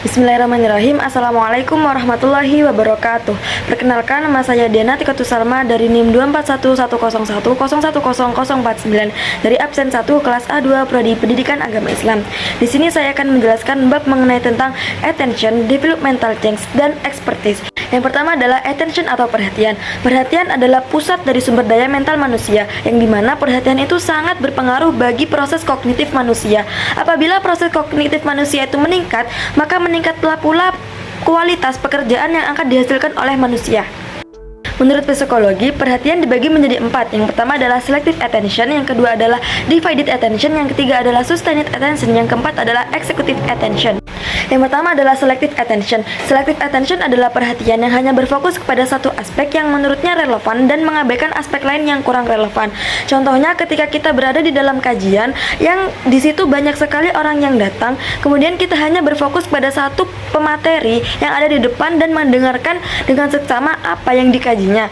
Bismillahirrahmanirrahim. Assalamualaikum warahmatullahi wabarakatuh. Perkenalkan, nama saya Diana Tikotus Salma dari NIM 24110101049 dari absen 1 kelas A2 Prodi Pendidikan Agama Islam. Di sini saya akan menjelaskan bab mengenai tentang attention, developmental change, dan expertise. Yang pertama adalah attention atau perhatian. Perhatian adalah pusat dari sumber daya mental manusia, yang dimana perhatian itu sangat berpengaruh bagi proses kognitif manusia. Apabila proses kognitif manusia itu meningkat, maka meningkatlah pula kualitas pekerjaan yang akan dihasilkan oleh manusia. Menurut psikologi, perhatian dibagi menjadi 4. Yang pertama adalah selective attention, yang kedua adalah divided attention, yang ketiga adalah sustained attention, yang keempat adalah executive attention. Yang pertama adalah selective attention. Selective attention adalah perhatian yang hanya berfokus kepada satu aspek yang menurutnya relevan dan mengabaikan aspek lain yang kurang relevan. Contohnya ketika kita berada di dalam kajian yang di situ banyak sekali orang yang datang, kemudian kita hanya berfokus pada satu pemateri yang ada di depan dan mendengarkan dengan seksama apa yang dikajinya.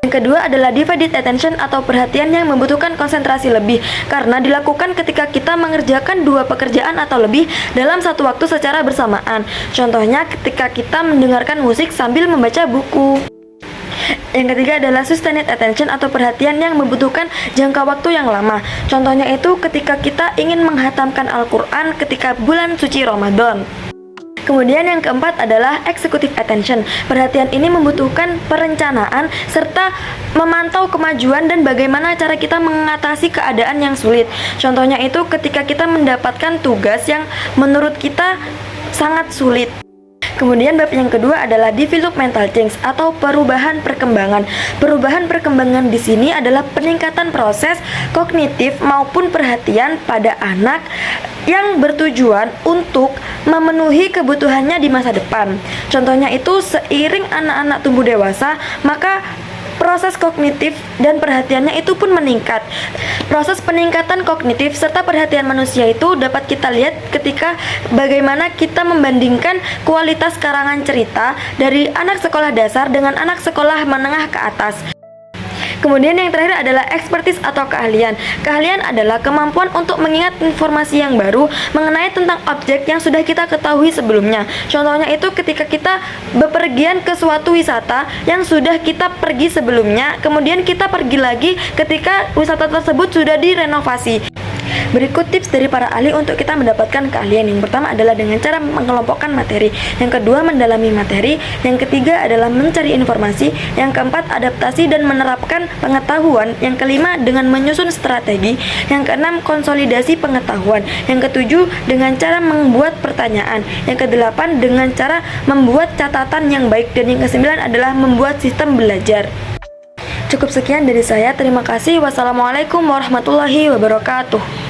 Yang kedua adalah divided attention atau perhatian yang membutuhkan konsentrasi lebih karena dilakukan ketika kita mengerjakan dua pekerjaan atau lebih dalam satu waktu secara bersamaan. Contohnya ketika kita mendengarkan musik sambil membaca buku. Yang ketiga adalah sustained attention atau perhatian yang membutuhkan jangka waktu yang lama. Contohnya itu ketika kita ingin menghatamkan Al-Quran ketika bulan suci Ramadan. Kemudian yang keempat adalah executive attention. Perhatian ini membutuhkan perencanaan serta memantau kemajuan dan bagaimana cara kita mengatasi keadaan yang sulit. Contohnya itu ketika kita mendapatkan tugas yang menurut kita sangat sulit. Kemudian bab yang kedua adalah developmental change atau perubahan perkembangan. Perubahan perkembangan di sini adalah peningkatan proses kognitif maupun perhatian pada anak yang bertujuan untuk memenuhi kebutuhannya di masa depan. Contohnya itu seiring anak-anak tumbuh dewasa, maka proses kognitif dan perhatiannya itu pun meningkat. Proses peningkatan kognitif serta perhatian manusia itu dapat kita lihat ketika bagaimana kita membandingkan kualitas karangan cerita dari anak sekolah dasar dengan anak sekolah menengah ke atas. Kemudian yang terakhir adalah expertise atau keahlian. Keahlian adalah kemampuan untuk mengingat informasi yang baru mengenai tentang objek yang sudah kita ketahui sebelumnya. Contohnya itu ketika kita bepergian ke suatu wisata yang sudah kita pergi sebelumnya, kemudian kita pergi lagi ketika wisata tersebut sudah direnovasi. Berikut tips dari para ahli untuk kita mendapatkan keahlian. Yang pertama adalah dengan cara mengelompokkan materi, yang kedua mendalami materi, yang ketiga adalah mencari informasi, yang keempat adaptasi dan menerapkan pengetahuan, yang kelima dengan menyusun strategi, yang keenam konsolidasi pengetahuan, yang ketujuh dengan cara membuat pertanyaan, yang kedelapan dengan cara membuat catatan yang baik, dan yang kesembilan adalah membuat sistem belajar. Cukup sekian dari saya, terima kasih. Wassalamualaikum warahmatullahi wabarakatuh.